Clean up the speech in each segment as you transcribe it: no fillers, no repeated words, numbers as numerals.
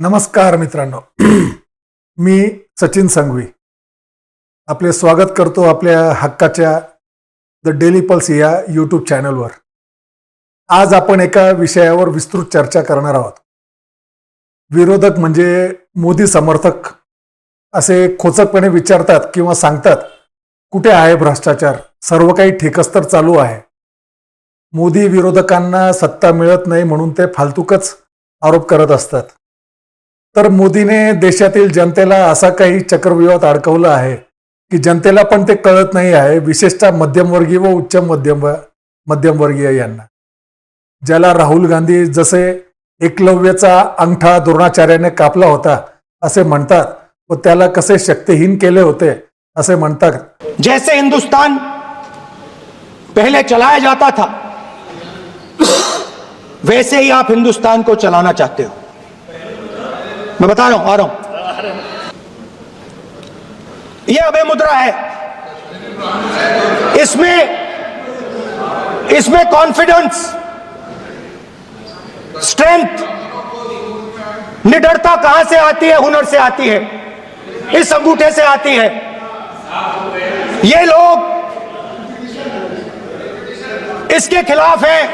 नमस्कार मित्रांनो. मी सचिन संघवी आपले स्वागत करतो आपल्या हक्काच्या द डेली पल्स या यूट्यूब चॅनलवर. आज आपण एका विषयावर विस्तृत चर्चा करणार आहोत. विरोधक म्हणजे मोदी समर्थक असे खोचकपणे विचारतात किंवा सांगतात, कुठे आहे भ्रष्टाचार, सर्व काही ठीकच चालू आहे. मोदी विरोधकांना सत्ता मिळत नाही म्हणून ते फालतूकच आरोप करत असतात. तर मोदीने देशातील जनतेला असा काही चक्रव्यूहात अडकवलं आहे की जनतेला पण ते कळत नाही आहे, विशेषतः मध्यमवर्गीय व उच्च मध्यमवर्गीय यांना. ज्याला राहुल गांधी जसे एकलव्याचा अंगठा द्रोणाचार्याने कापला होता असे म्हणतात व त्याला कसे शक्तिहीन केले होते असे म्हणतात. जैसे हिंदुस्तान पहले चलाया जाता था वैसे ही आप हिंदुस्तान को चलाना चाहते हो. मैं बता रहा हूं, आ रहा हूं. यह अभय मुद्रा है. इसमें कॉन्फिडेंस, स्ट्रेंथ, निडरता कहां से आती है? हुनर से आती है, इस अंगूठे से आती है. ये लोग इसके खिलाफ हैं.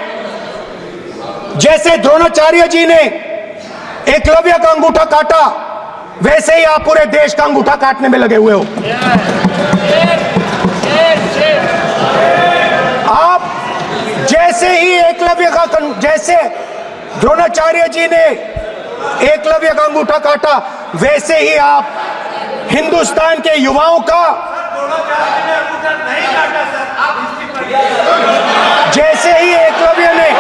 जैसे द्रोणाचार्य जी ने एकलव्य का अंगूठा काटा, वैसे ही आप पूरे देश का अंगूठा काटने में लगे हुए हो. आप जैसे ही जैसे द्रोणाचार्य जी ने एकलव्य का अंगूठा काटा, वैसे ही आप हिंदुस्तान के युवाओं का, जैसे ही एकलव्य ने,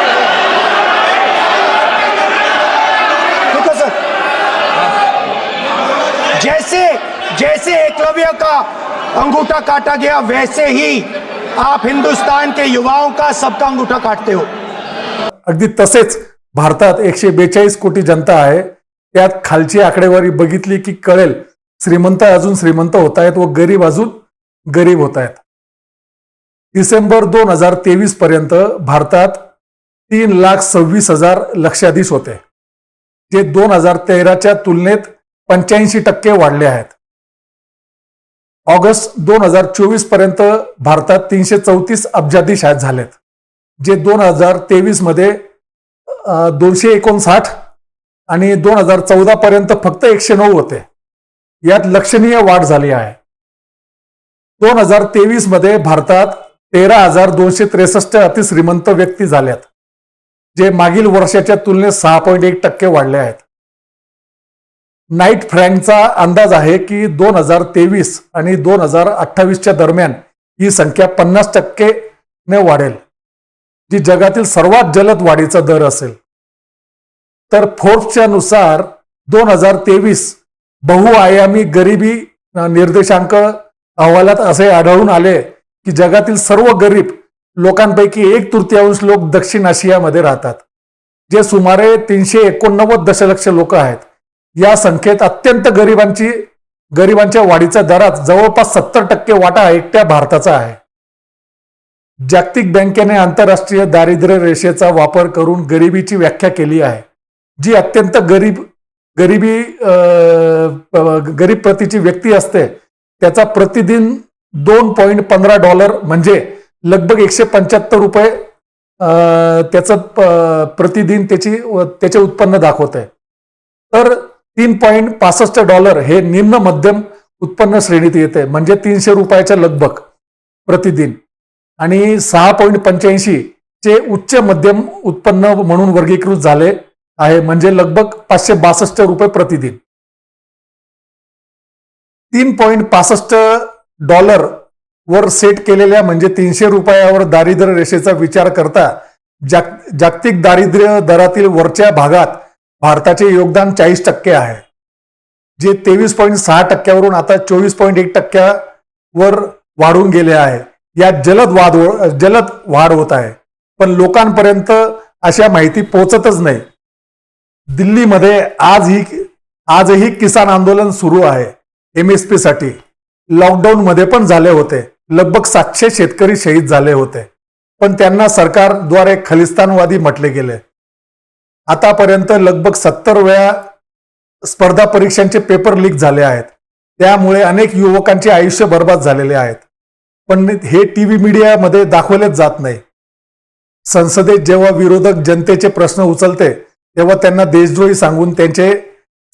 जैसे एकलव्य का अंगूठा काटा गया, वैसे ही आप हिंदुस्तान के युवाओं का, सबका अंगूठा काटते हो. अगदी तसेच भारतात 142 कोटी जनता आहे. त्यात खालची आकडेवारी बघितली की कळेल, श्रीमंत अजून श्रीमंत होत आहेत व गरीब अजून गरीब होत आहेत. डिसेंबर 2023 पर्यंत भारतात 3,26,000 लक्षाधीश होते, जे 2013च्या तुलनेत 85% वाढले आहेत. ऑगस्ट 2024 पर्यंत भारतात 334 अब्जाधीश झालेत, जे 2023 मध्ये 259 आणि 2014 पर्यंत फक्त 109 होते. यात लक्षणीय वाढ झाली आहे. 2023 मध्ये भारतात 13,263 अतिश्रीमंत व्यक्ती झाल्यात, जे मागील वर्षाच्या तुलनेत 6.1% वाढले आहेत. नाईट फ्रँकचा अंदाज आहे की 2023 आणि 2028च्या दरम्यान ही संख्या 50% वाढेल, जी जगातील सर्वात जलद वाढीचा दर असेल. तर फोर्ब्सच्या नुसार 2023 बहुआयामी गरिबी निर्देशांक अहवालात असे आढळून आले की जगातील सर्व गरीब लोकांपैकी 1/3 लोक दक्षिण आशियामध्ये राहतात, जे सुमारे 389 दशलक्ष लोक आहेत. या संख्येत अत्यंत गरिबांच्या वाढीच्या दरात जवळपास 70% वाटा एकट्या भारताचा आहे. जागतिक बँकेने आंतरराष्ट्रीय दारिद्र्य रेषेचा वापर करून गरिबीची व्याख्या केली आहे, जी अत्यंत गरीब प्रतीची व्यक्ती असते त्याचा प्रतिदिन $2.15 म्हणजे लगभग 175 रुपये त्याचं प्रतिदिन त्याचे उत्पन्न दाखवते. तर $3.65 हे निम्न मध्यम उत्पन्न श्रेणीत येते, म्हणजे 300 रुपयाच्या लगभग प्रतिदिन, आणि 6.85 चे उच्च मध्यम उत्पन्न म्हणून वर्गीकृत झाले आहे, म्हणजे लगभग $562 प्रतिदिन. $3.65 वर सेट केलेल्या म्हणजे 300 रुपयावर दारिद्र्य रेषेचा विचार करता जागतिक दारिद्र्य दरातील वरच्या भागात भारताचे योगदान 40% आहे, जे 23.6% आता 24.1% वर वाढून गेले आहे. यात जलद वाढ होत आहे, पण लोकांपर्यंत अशा माहिती पोहोचतच नाही. दिल्लीमध्ये आजही किसान आंदोलन सुरू आहे. MSP साठी लॉकडाऊन मध्ये पण झाले होते. लगभग 700 शेतकरी शहीद झाले होते, पण त्यांना सरकारद्वारे खलिस्तानवादी म्हटले गेले. आतापर्यंत लगभग 70 वेळा स्पर्धा परीक्षांचे पेपर लीक झाले आहेत. त्यामुळे अनेक युवकांचे आयुष्य बर्बाद झालेले आहेत. पण हे टीव्ही मीडियामध्ये दाखवलेच जात नाही. संसदेत जेव्हा विरोधक जनतेचे प्रश्न उचलते तेव्हा त्यांना देशद्रोही सांगून त्यांचे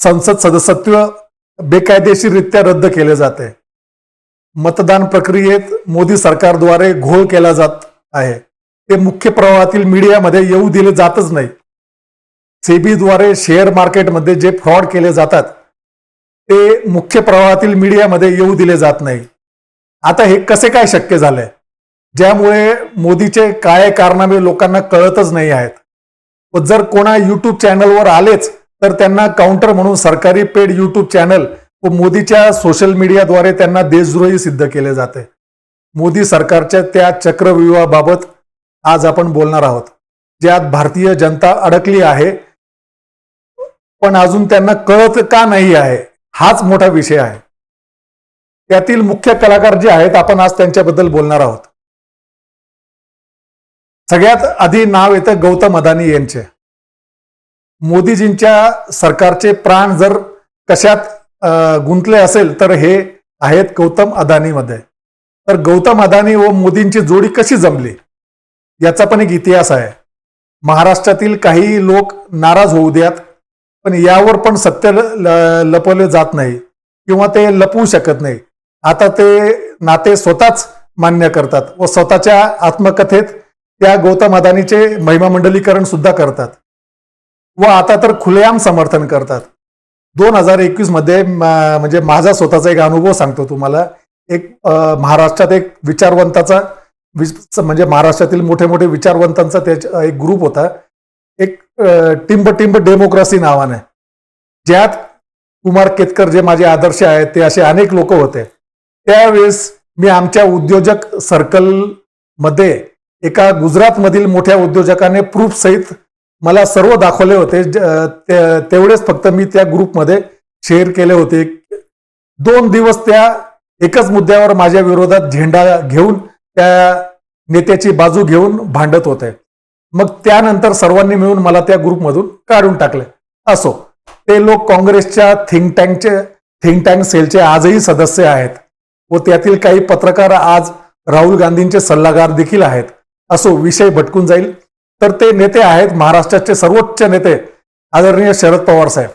संसद सदस्यत्व बेकायदेशीररित्या रद्द केले जाते. मतदान प्रक्रियेत मोदी सरकारद्वारे घोळ केला जात आहे. ते मुख्य प्रवाहातील मीडियामध्ये येऊ दिले जातच नाही. सेबीद्वारे शेअर मार्केटमध्ये जे फ्रॉड केले जातात ते मुख्य प्रवाहातील मीडियामध्ये येऊ दिले जात नाही. आता हे कसे काय शक्य झालंय, ज्यामुळे मोदीचे काय कारनामे लोकांना कळतच नाही आहेत. व जर कोणा युट्यूब चॅनलवर आलेच तर त्यांना काउंटर म्हणून सरकारी पेड युट्यूब चॅनल व मोदीच्या सोशल मीडियाद्वारे त्यांना देशद्रोही सिद्ध केले जाते. मोदी सरकारच्या त्या चक्रव्यूहाबाबत आज आपण बोलणार आहोत, ज्यात भारतीय जनता अडकली आहे पण अजून त्यांना कळत का नाही आहे, हाच मोठा विषय आहे. त्यातील मुख्य कलाकार जे आहेत आपण आज त्यांच्याबद्दल बोलणार आहोत. सगळ्यात आधी नाव येतं गौतम अदानी यांचे. मोदीजींच्या सरकारचे प्राण जर कशात गुंतले असेल तर हे आहेत गौतम अदानीमध्ये. तर गौतम अदानी व मोदींची जोडी कशी जमली याचा पण एक इतिहास आहे. महाराष्ट्रातील काही लोक नाराज होऊ द्यात, पण यावर पण सत्य लपवले जात नाही किंवा ते लपवू शकत नाही. आता ते नाते स्वतःच मान्य करतात व स्वतःच्या आत्मकथेत त्या गौतम अदानीचे महिमामंडलीकरण सुद्धा करतात व आता तर खुलेआम समर्थन करतात. 2021 मध्ये म्हणजे माझा स्वतःचा एक अनुभव सांगतो तुम्हाला. एक महाराष्ट्रात एक विचारवंताचा म्हणजे महाराष्ट्रातील मोठे मोठे विचारवंतांचा त्याचा एक ग्रुप होता, एक टिंब डेमोक्रेसी नावाने, ज्यात कुमार केतकर जे माझे आदर्श आहेत ते असे अनेक लोक होते. त्यावेळेस मी आमच्या उद्योजक सर्कलमध्ये एका गुजरातमधील मोठ्या उद्योजकाने प्रूफ सहित मला सर्व दाखवले होते. तेवढेच फक्त मी त्या ग्रुपमध्ये शेअर केले होते. 2 दिवस त्या एकच मुद्द्यावर माझ्या विरोधात झेंडा घेऊन त्या नेत्याची बाजू घेऊन भांडत होते. मग त्यानंतर सर्वांनी मिळून मला त्या ग्रुपमधून काढून टाकले. असो, ते लोक काँग्रेसच्या थिंक टँक सेलचे आजही सदस्य आहेत व त्यातील काही पत्रकार आज राहुल गांधींचे सल्लागार देखील आहेत. असो, विषय भटकून जाईल. तर ते नेते आहेत महाराष्ट्राचे सर्वोच्च नेते आदरणीय शरद पवार साहेब.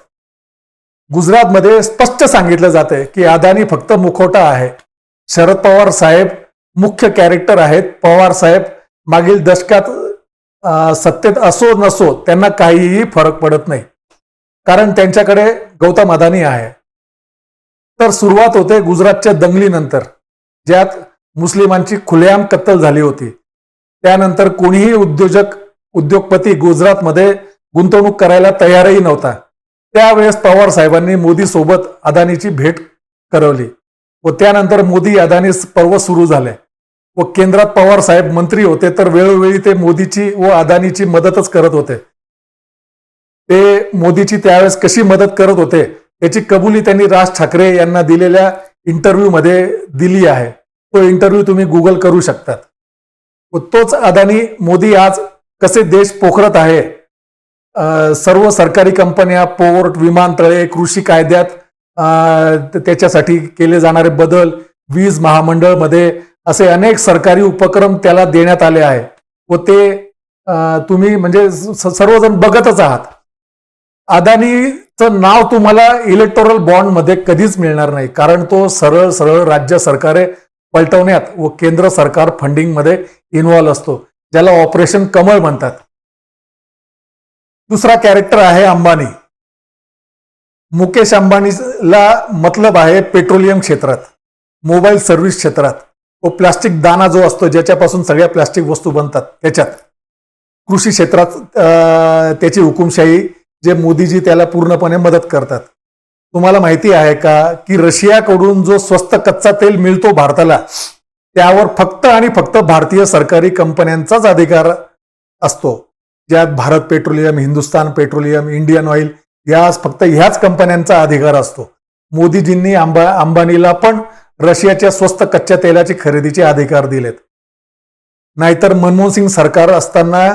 गुजरातमध्ये स्पष्ट सांगितलं जाते की अदानी फक्त मुखवटा आहे. शरद पवार साहेब मुख्य कॅरेक्टर आहेत. पवार साहेब मागील दशकात सत्तेत असो नसो त्यांना काहीही फरक पडत नाही, कारण त्यांच्याकडे गौतम अदानी आहे. तर सुरुवात होते गुजरातच्या दंगलीनंतर, ज्यात मुस्लिमांची खुलेआम कत्तल झाली होती. त्यानंतर कोणीही उद्योगपती गुजरातमध्ये गुंतवणूक करायला तयारही नव्हता. त्यावेळेस पवार साहेबांनी मोदी सोबत अदानीची भेट करवली व त्यानंतर मोदी अदानी पर्व सुरू झाले व केंद्रात पवार साहेब मंत्री होते, तर वेळोवेळी ते मोदीची व अदानीची मदतच करत होते. ते मोदीची त्यावेळेस कशी मदत करत होते याची कबुली त्यांनी राज ठाकरे यांना दिलेल्या इंटरव्ह्यूमध्ये दिली आहे. तो इंटरव्ह्यू तुम्ही गुगल करू शकतात. व तोच अदानी मोदी आज कसे देश पोखरत आहे. सर्व सरकारी कंपन्या, पोर्ट, विमानतळे, कृषी कायद्यात त्याच्यासाठी केले जाणारे बदल, वीज महामंडळमध्ये असे अनेक सरकारी उपक्रम त्याला देण्यात आले आहे व ते तुम्ही म्हणजे सर्वजण बघतच आहात. अदानीचं नाव तुम्हाला इलेक्टोरल बॉन्डमध्ये कधीच मिळणार नाही, कारण तो सरळ सरळ राज्य सरकारे पलटवण्यात व केंद्र सरकार फंडिंगमध्ये इन्व्हॉल्व असतो, ज्याला ऑपरेशन कमळ म्हणतात. दुसरा कॅरेक्टर आहे अंबानी. मुकेश अंबानीला मतलब आहे पेट्रोलियम क्षेत्रात, मोबाईल सर्व्हिस क्षेत्रात व प्लास्टिक दाना जो असतो ज्याच्यापासून सगळ्या प्लास्टिक वस्तू बनतात त्याच्यात, कृषी क्षेत्रात त्याची हुकुमशाही, जे मोदीजी त्याला पूर्णपणे मदत करतात. तुम्हाला माहिती आहे का की रशियाकडून जो स्वस्त कच्चा तेल मिळतो भारताला, त्यावर फक्त आणि फक्त भारतीय सरकारी कंपन्यांचाच अधिकार असतो, ज्यात Bharat petroleum, Hindustan petroleum, Indian oil फक्त ह्याच कंपन्यांचा अधिकार असतो. मोदीजींनी अंबानीला पण रशियाच्या स्वस्त कच्च्या तेलाची खरेदीचे अधिकार दिलेत. नाहीतर मनमोहन सिंग सरकार असताना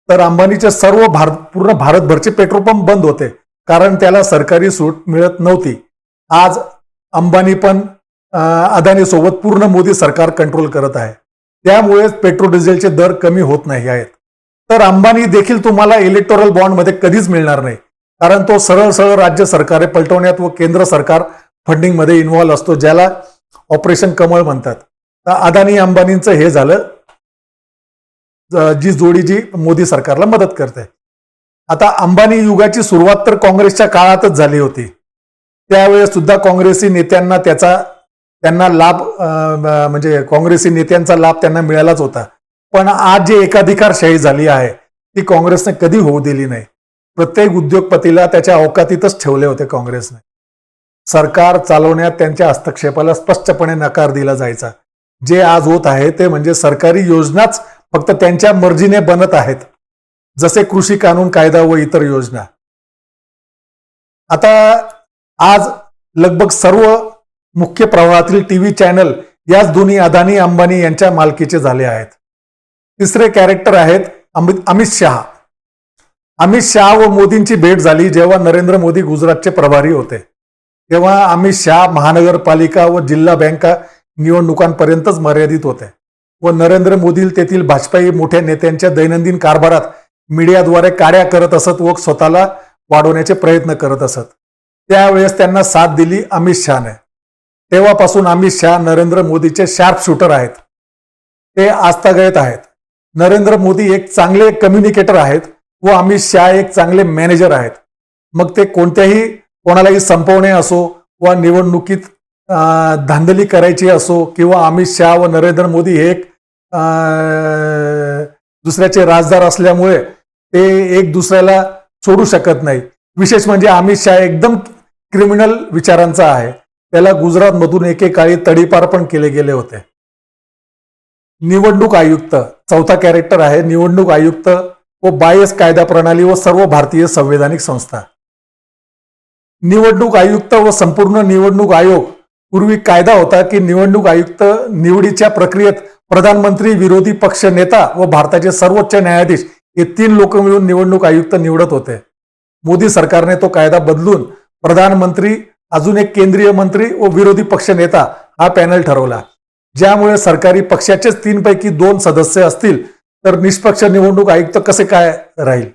तर अंबानीचे सर्व पूर्ण भारतभरचे पेट्रोल पंप बंद होते, कारण त्याला सरकारी सूट मिळत नव्हती. आज अंबानी पण अदानी सोबत पूर्ण मोदी सरकार कंट्रोल करत आहे. त्यामुळेच पेट्रोल डिझेलचे दर कमी होत नाही आहेत. तर अंबानी देखील तुम्हाला इलेक्टोरल बॉन्डमध्ये कधीच मिळणार नाही, कारण तो सरळ सरळ राज्य सरकारे पलटवण्यात व केंद्र सरकार फंडिंगमध्ये इन्व्हॉल्व असतो, ज्याला ऑपरेशन कमळ म्हणतात. तर अदानी अंबानींचं हे झालं, जी जोडी जी मोदी सरकारला मदत करते. आता अंबानी युगाची सुरुवात तर काँग्रेसच्या काळातच झाली होती. त्यावेळेस सुद्धा काँग्रेसी नेत्यांना त्यांना लाभ म्हणजे काँग्रेसी नेत्यांचा लाभ त्यांना मिळालाच होता. पण आज जे एकाधिकारशाही झाली आहे ती काँग्रेसने कधी होऊ दिली नाही. प्रत्येक उद्योगपतीला त्याच्या अवकातीतच ठेवले होते काँग्रेसने. सरकार चालवण्यात त्यांच्या हस्तक्षेपाला स्पष्टपणे नकार दिला जायचा. जे आज होत आहे ते म्हणजे सरकारी योजनाच फक्त त्यांच्या मर्जीने बनत आहेत, जसे कृषी कानून कायदा व इतर योजना. आता आज लगभग सर्व मुख्य प्रवाहातील टीव्ही चॅनल याच दोन्ही अदानी अंबानी यांच्या मालकीचे झाले आहेत. तिसरे कॅरेक्टर आहेत अमित शहा. अमित शहा व मोदींची भेट झाली जेव्हा नरेंद्र मोदी गुजरातचे प्रभारी होते. तेव्हा अमित शहा महानगरपालिका व जिल्हा बँका निवडणुकांपर्यंतच मर्यादित होते व नरेंद्र मोदी तेथील भाजपाई मोठ्या नेत्यांच्या दैनंदिन कारभारात मीडियाद्वारे काड्या करत असत व स्वतःला वाढवण्याचे प्रयत्न करत असत. त्यावेळेस त्यांना साथ दिली अमित शहाने. तेव्हापासून अमित शहा नरेंद्र मोदीचे शार्प शूटर आहेत. ते आस्थागत आहेत. नरेंद्र मोदी एक चांगले कम्युनिकेटर आहेत व अमित शहा एक चांगले मॅनेजर आहेत. मग ते कोणालाही संपवणे असो व निवडणुकीत धांदली करायची असो, किंवा अमित शहा व नरेंद्र मोदी हे एक दुसऱ्याचे राजदार असल्यामुळे ते एक दुसऱ्याला सोडू शकत नाही. विशेष म्हणजे अमित शहा एकदम क्रिमिनल विचारांचा आहे. त्याला गुजरातमधून एकेकाळी तडीपार पण केले गेले होते. निवडणूक आयुक्त चौथा कॅरेक्टर आहे. निवडणूक आयुक्त व बायस कायदा प्रणाली व सर्व भारतीय संवैधानिक संस्था. निवडणूक आयुक्त व संपूर्ण निवडणूक आयोग. पूर्वी कायदा होता की निवडणूक आयुक्त निवडीच्या प्रक्रियेत प्रधानमंत्री, विरोधी पक्ष नेता व भारताचे सर्वोच्च न्यायाधीश हे 3 लोक मिळून निवडणूक आयुक्त निवडत होते. मोदी सरकारने तो कायदा बदलून प्रधानमंत्री, अजून एक केंद्रीय मंत्री व विरोधी पक्ष नेता हा पॅनल ठरवला. ज्यामुळे सरकारी पक्षाचेच 3 पैकी 2 सदस्य असतील तर निष्पक्ष निवडणूक आयुक्त कसे काय राहील.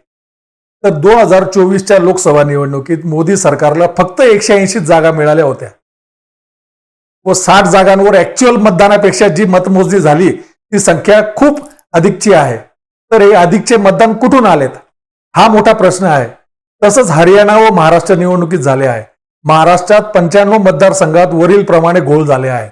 तर 2024च्या लोकसभा निवडणुकीत मोदी सरकारला फक्त 180 जागा मिळाल्या होत्या व 60 जागांवर ऍक्च्युअल मतदानापेक्षा जी मतमोजणी झाली ती संख्या खूप अधिकची आहे. तर हे अधिकचे मतदान कुठून आलेत हा मोठा प्रश्न आहे. तसंच हरियाणा व महाराष्ट्र निवडणुकीत झाले आहे. महाराष्ट्रात 95 मतदारसंघात वरील प्रमाणे घोळ झाले आहे.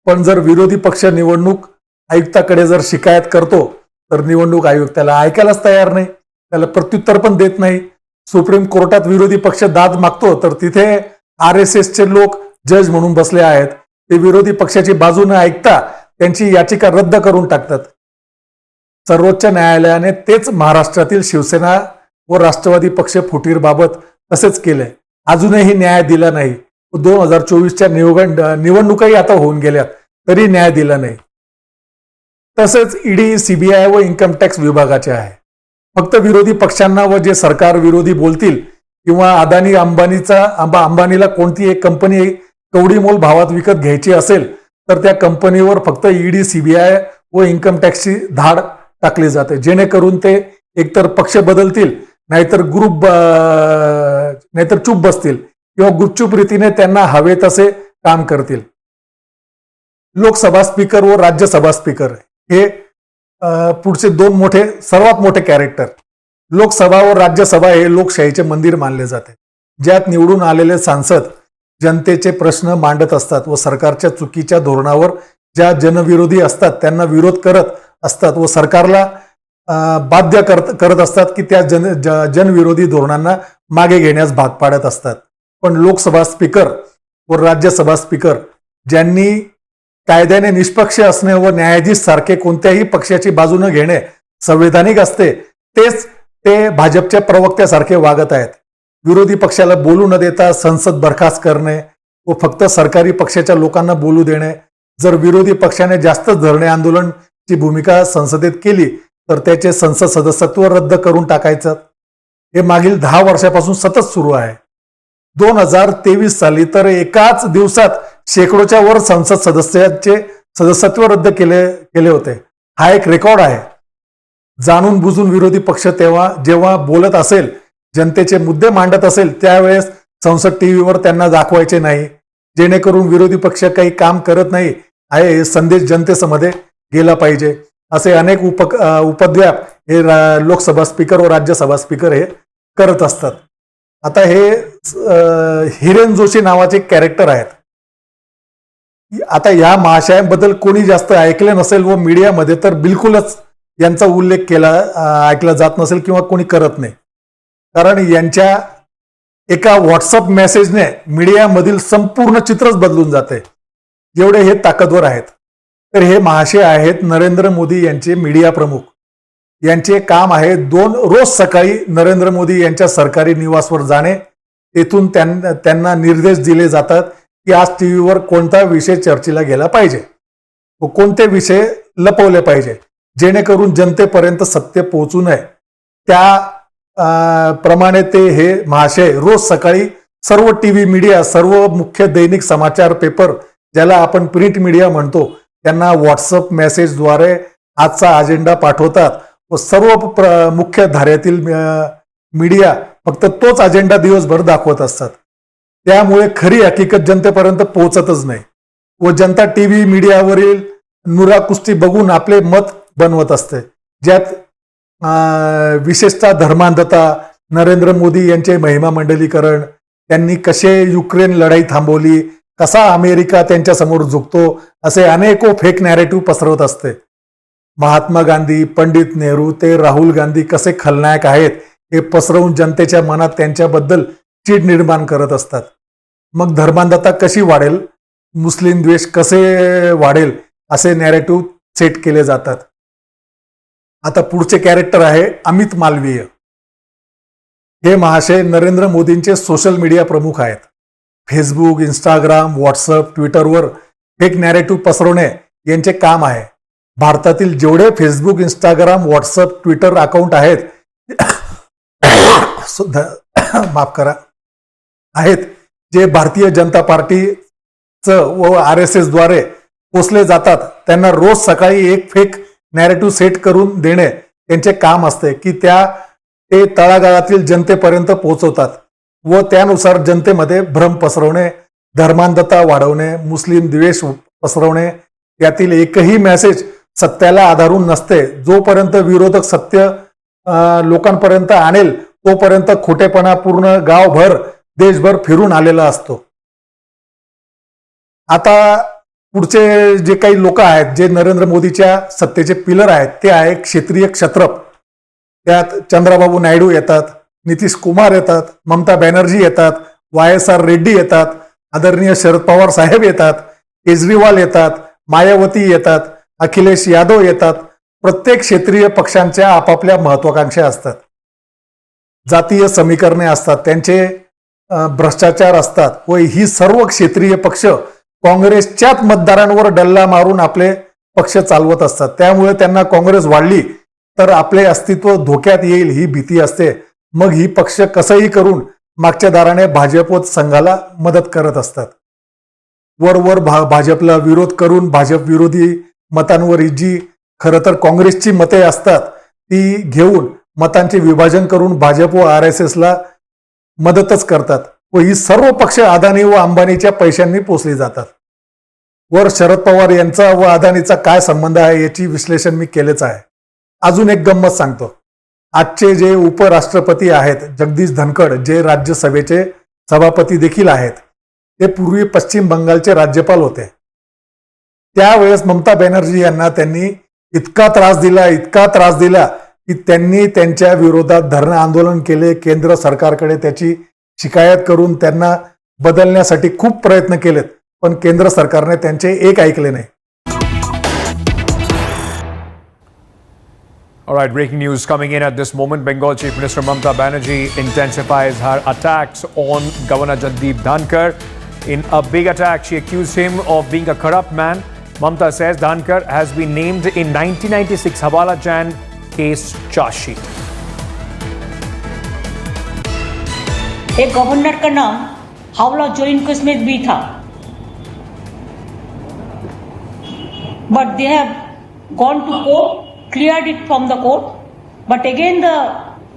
पण जर विरोधी पक्ष निवडणूक आयुक्ताकडे जर शिकायत करतो तर निवडणूक आयोग त्याला ऐकायलाच तयार नाही, त्याला प्रत्युत्तर पण देत नाही. सुप्रीम कोर्टात विरोधी पक्ष दाद मागतो तर तिथे RSSचे लोक जज म्हणून बसले आहेत. ते विरोधी पक्षाची बाजू न ऐकता त्यांची याचिका रद्द करून टाकतात. सर्वोच्च न्यायालयाने तेच महाराष्ट्रातील शिवसेना व राष्ट्रवादी पक्ष फुटीरबाबत तसेच केले. अजूनही न्याय दिला नाही. 2024च्या निवडणुकाही आता होऊन गेल्यात तरी न्याय दिला नाही. तसेच ईडी, CBI व इन्कम टॅक्स विभागाचे आहे. फक्त विरोधी पक्षांना व जे सरकार विरोधी बोलतील किंवा अदानी अंबानीला कोणती एक कंपनी कवडीमोल भावात विकत घ्यायची असेल तर त्या कंपनीवर फक्त ईडी, CBI व इन्कम टॅक्सची धाड टाकली जाते, जेणेकरून ते एकतर पक्ष बदलतील, नाहीतर चूप बसतील किंवा गुपचूप रीतीने त्यांना हवे तसे काम करतील. लोकसभा स्पीकर व राज्यसभा स्पीकर हे पुढचे 2 सर्वात मोठे कॅरेक्टर. लोकसभा व राज्यसभा हे लोकशाहीचे मंदिर मानले जाते, ज्यात निवडून आलेले सांसद जनतेचे प्रश्न मांडत असतात व सरकारच्या चुकीच्या धोरणावर ज्या जनविरोधी असतात त्यांना विरोध करत असतात व सरकारला बाध्य करत असतात की त्या जनविरोधी धोरणांना मागे घेण्यास भाग पाडत असतात. पण लोकसभा स्पीकर व राज्यसभा स्पीकर ज्यांनी कायद्याने निष्पक्ष असणे व न्यायाधीश सारखे कोणत्याही पक्षाची बाजू न घेणे संवैधानिक असते, तेच ते भाजपच्या प्रवक्त्यासारखे वागत आहेत. विरोधी पक्षाला बोलू न देता संसद बरखास्त करणे व फक्त सरकारी पक्षाच्या लोकांना बोलू देणे. जर विरोधी पक्षाने जास्त धरणे आंदोलनची भूमिका संसदेत केली तर त्याचे संसद सदस्यत्व रद्द करून टाकायचं. हे मागील 10 वर्षापासून सतत सुरू आहे. 2023 साली तर एकाच दिवसात शेकडोच्या वर संसद सदस्यांचे सदस्यत्व रद्द केले होते. हा एक रेकॉर्ड आहे. जाणून बुजून विरोधी पक्ष जेव्हा बोलत असेल, जनतेचे मुद्दे मांडत असेल, त्यावेळेस संसद टीव्हीवर त्यांना दाखवायचे नाही, जेणेकरून विरोधी पक्ष काही काम करत नाही आहे हे संदेश जनतेसमोर गेला पाहिजे. असे अनेक उपद्व्याप हे लोकसभा स्पीकर व राज्यसभा स्पीकर हे करत असतात. आता हे हिरेन जोशी नावाचे कॅरेक्टर आहेत. आता या महाशयांबद्दल कोणी जास्त ऐकले नसेल व मीडियामध्ये तर बिलकुलच यांचा उल्लेख ऐकला जात नसेल किंवा कोणी करत नाही. कारण यांच्या एका व्हॉट्सअप मेसेजने मीडियामधील संपूर्ण चित्रच बदलून जाते, एवढे हे ताकदवर आहेत. तर हे महाशय आहेत नरेंद्र मोदी यांचे मीडिया प्रमुख. यांचे काम आहे रोज सकाळी नरेंद्र मोदी यांच्या सरकारी निवासवर जाणे, तेथून त्यांना निर्देश दिले जातात की आज टीव्हीवर कोणता विषय चर्चेला गेला पाहिजे व कोणते विषय लपवले पाहिजे, जेणेकरून जनतेपर्यंत सत्य पोहोचू नये. त्या प्रमाणे ते हे महाशय रोज सकाळी सर्व टीव्ही मीडिया, सर्व मुख्य दैनिक समाचार पेपर ज्याला आपण प्रिंट मीडिया म्हणतो, त्यांना व्हॉट्सअप मेसेजद्वारे आजचा अजेंडा पाठवतात व सर्व मुख्य धाऱ्यातील मीडिया फक्त तोच अजेंडा दिवसभर दाखवत असतात. त्यामुळे खरी हकीकत जनतेपर्यंत पोहोचतच नाही व जनता टीव्ही मीडियावरील नुरा कुस्ती बघून आपले मत बनवत असते, ज्यात विशेषतः धर्मांधता, नरेंद्र मोदी यांचे महिमा मंडलीकरण, त्यांनी कसे युक्रेन लढाई थांबवली, कसा अमेरिका त्यांच्यासमोर झुकतो, असे अनेको फेक नॅरेटिव्ह पसरवत असते. महात्मा गांधी, पंडित नेहरू ते राहुल गांधी कसे खलनायक आहेत हे पसरवून जनतेच्या मनात त्यांच्याबद्दल चीड निर्माण करत असतात. मग धर्मांधता कशी वाढेल, मुस्लिम द्वेष कसे वाढेल, असे नॅरेटिव्ह सेट केले जातात. आता पुढचे कॅरेक्टर आहे अमित मालवीय. हे महाशय नरेंद्र मोदींचे सोशल मीडिया प्रमुख आहेत. फेसबुक, इंस्टाग्राम, व्हॉट्सअप, ट्विटरवर फेक नॅरेटिव्ह पसरवणे यांचे काम आहे. भारतातील जेवढे Facebook, Instagram, WhatsApp, Twitter account आहेत माफ करा आहेत, जे भारतीय जनता पार्टीचं व RSS द्वारे पोचले जातात, त्यांना रोज सकाळी एक फेक नॅरेटिव्ह सेट करून देणे त्यांचे काम असते की ते तळागाळातील जनतेपर्यंत पोहोचवतात व त्यानुसार जनतेमध्ये भ्रम पसरवणे, धर्मांधता वाढवणे, मुस्लिम द्वेष पसरवणे. यातील एकही मेसेज सत्याला आधारून नसते. जोपर्यंत विरोधक सत्य लोकांपर्यंत आणेल तोपर्यंत खोटेपणा पूर्ण गावभर, देशभर फिरून आलेला असतो. आता पुढचे जे काही लोक आहेत, जे नरेंद्र मोदीच्या सत्तेचे पिलर आहेत, ते आहे क्षेत्रीय क्षत्रप. त्यात चंद्राबाबू नायडू येतात, नितीश कुमार येतात, ममता बॅनर्जी येतात, YSR रेड्डी येतात, आदरणीय शरद पवार साहेब येतात, केजरीवाल येतात, मायावती येतात, अखिलेश यादव येतात. प्रत्येक क्षेत्रीय पक्षांच्या आपापल्या महत्वाकांक्षा असतात, जातीय समीकरणे असतात, त्यांचे भ्रष्टाचार असतात व ही सर्व क्षेत्रीय पक्ष काँग्रेसच्याच मतदारांवर डल्ला मारून आपले पक्ष चालवत असतात. त्यामुळे त्यांना काँग्रेस वाढली तर आपले अस्तित्व धोक्यात येईल ही भीती असते. मग ही पक्ष कसंही करून मागच्या दाराने भाजप संघाला मदत करत असतात. वरवर भाजपला विरोध करून भाजप विरोधी मतांवर जी खरं तर काँग्रेसची मते असतात ती घेऊन मतांचे विभाजन करून भाजप व RSSला मदतच करतात व ही सर्व पक्ष अदानी व अंबानीच्या पैशांनी पोचली जातात. वर शरद पवार यांचा व अदानीचा काय संबंध आहे याची विश्लेषण मी केलेच आहे. अजून एक गंमत सांगतो. आजचे जे उपराष्ट्रपती आहेत जगदीश धनखड, जे राज्यसभेचे सभापती देखील आहेत, ते पूर्वी पश्चिम बंगालचे राज्यपाल होते. त्यावेळेस ममता बॅनर्जी यांना त्यांनी इतका त्रास दिला की त्यांनी त्यांच्या विरोधात धरणं आंदोलन केले. केंद्र सरकारकडे त्याची शिकायत करून त्यांना बदलण्यासाठी खूप प्रयत्न केलेत, पण केंद्र सरकारने त्यांचे एक ऐकले नाही. All right, breaking news coming in at this moment. Bengal Chief Minister Mamata Banerjee intensifies her attacks on Governor Jagdeep Dhankar. In a big attack, she accused him of being a corrupt man. Mamata says Dhankar has been named in 1996 Hawala Jan case charge sheet. एक governor का नाम Howrah joint Kashmir भी था, but they have gone to court, cleared it from the court, but again the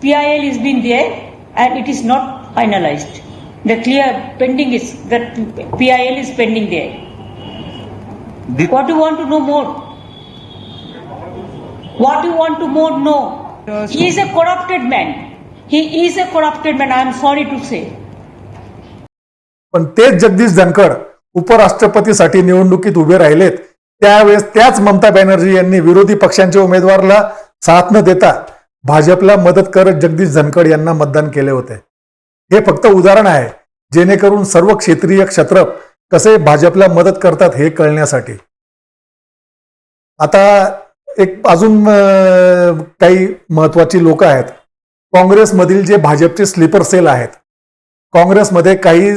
PIL is been there and it is not finalized. The clear pending is that PIL is pending there. What do you want to know more? What do you want to more know? He is a corrupted man. He is a corrupted man. I am sorry to say. पण तेच जगदीश धनखड उपराष्ट्रपतीसाठी निवडणुकीत उभे राहिलेत, त्यावेळेस त्याच ममता बॅनर्जी यांनी विरोधी पक्षांच्या उमेदवाराला साथ न देता भाजपला मदत करत जगदीश धनखड यांना मतदान केले होते. हे फक्त उदाहरण आहे जेणेकरून सर्व क्षेत्रीय क्षत्रप कसे भाजपला मदत करतात हे कळण्यासाठी. आता एक अजून काही महत्वाची लोक आहेत. काँग्रेसमधील जे भाजपचे स्लीपर सेल आहेत, काँग्रेसमध्ये काही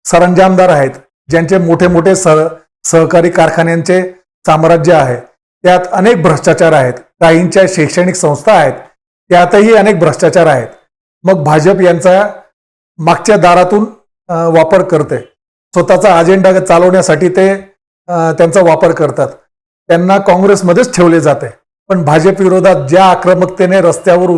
सरंजामदार आहेत ज्यांचे मोठे मोठे सहकारी कारखान्यांचे साम्राज्य आहे, त्यात अनेक भ्रष्टाचार आहेत. काहींच्या शैक्षणिक संस्था आहेत, त्यातही अनेक भ्रष्टाचार आहेत. मग भाजप यांचा मागच्या दारातून वापर करते, स्वतःचा अजेंडा चालवण्यासाठी ते त्यांचा वापर करतात. त्यांना काँग्रेसमध्येच ठेवले जाते. पण भाजप विरोधात ज्या आक्रमकतेने रस्त्यावर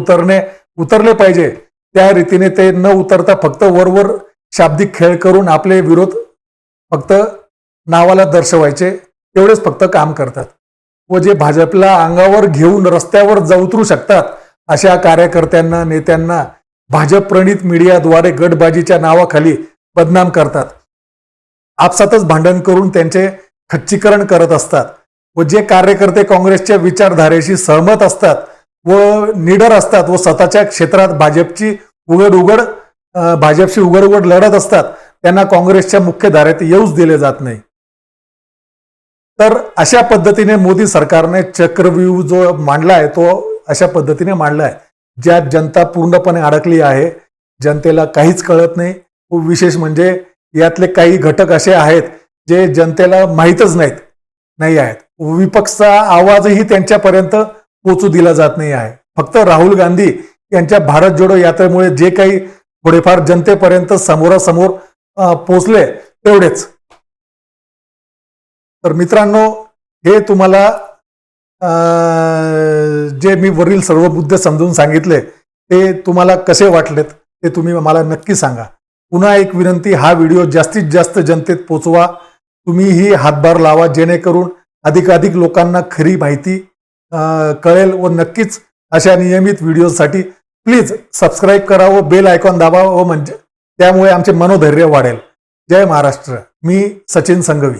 उतरले पाहिजे त्या रीतीने ते न उतरता फक्त वरवर शाब्दिक खेळ करून आपले विरोध फक्त नावाला दर्शवायचे तेवढेच फक्त काम करतात. व जे भाजपला अंगावर घेऊन रस्त्यावर उतरू शकतात अशा कार्यकर्त्यांना, नेत्यांना भाजप प्रणित मीडियाद्वारे गटबाजीच्या नावाखाली बदनाम करतात. आपसातच भांडण करून त्यांचे खच्चीकरण करत असतात. व जे कार्यकर्ते काँग्रेसच्या विचारधारेशी सहमत असतात व निडर असतात व स्वतःच्या क्षेत्रात भाजपशी उघड लढत असतात, त्यांना काँग्रेसच्या मुख्य धारेत येऊच दिले जात नाही. तर अशा पद्धतीने मोदी सरकारने चक्रव्यूह जो मांडला आहे तो अशा पद्धतीने मांडला आहे ज्यात जनता पूर्णपणे अडकली आहे. जनतेला काहीच कळत नाही. विशेष म्हणजे यातले काही घटक असे आहेत जे जनतेला माहीतच नाही आहेत. विपक्षचा आवाजही त्यांच्यापर्यंत पोचू दिला जात नाही आहे. फक्त राहुल गांधी यांच्या भारत जोडो यात्रेमुळे जे काही थोडेफार जनतेपर्यंत समोरासमोर पोचले तेवढेच. तर मित्रांनो, हे तुम्हाला जे मी वरील सर्व मुद्दे समजून सांगितले ते तुम्हाला कसे वाटलेत ते तुम्ही मला नक्की सांगा. पुन्हा एक विनंती, हा व्हिडिओ जास्तीत जास्त जनतेत पोचवा. तुम्हीही हातभार लावा जेणेकरून अधिकाधिक लोकांना खरी माहिती कळेल. व नक्कीच अशा नियमित व्हिडिओसाठी प्लीज सबस्क्राईब करा व बेल आयकॉन दाबा व म्हणजे त्यामुळे आमचे मनोधैर्य वाढेल. जय महाराष्ट्र. मी सचिन संघवी.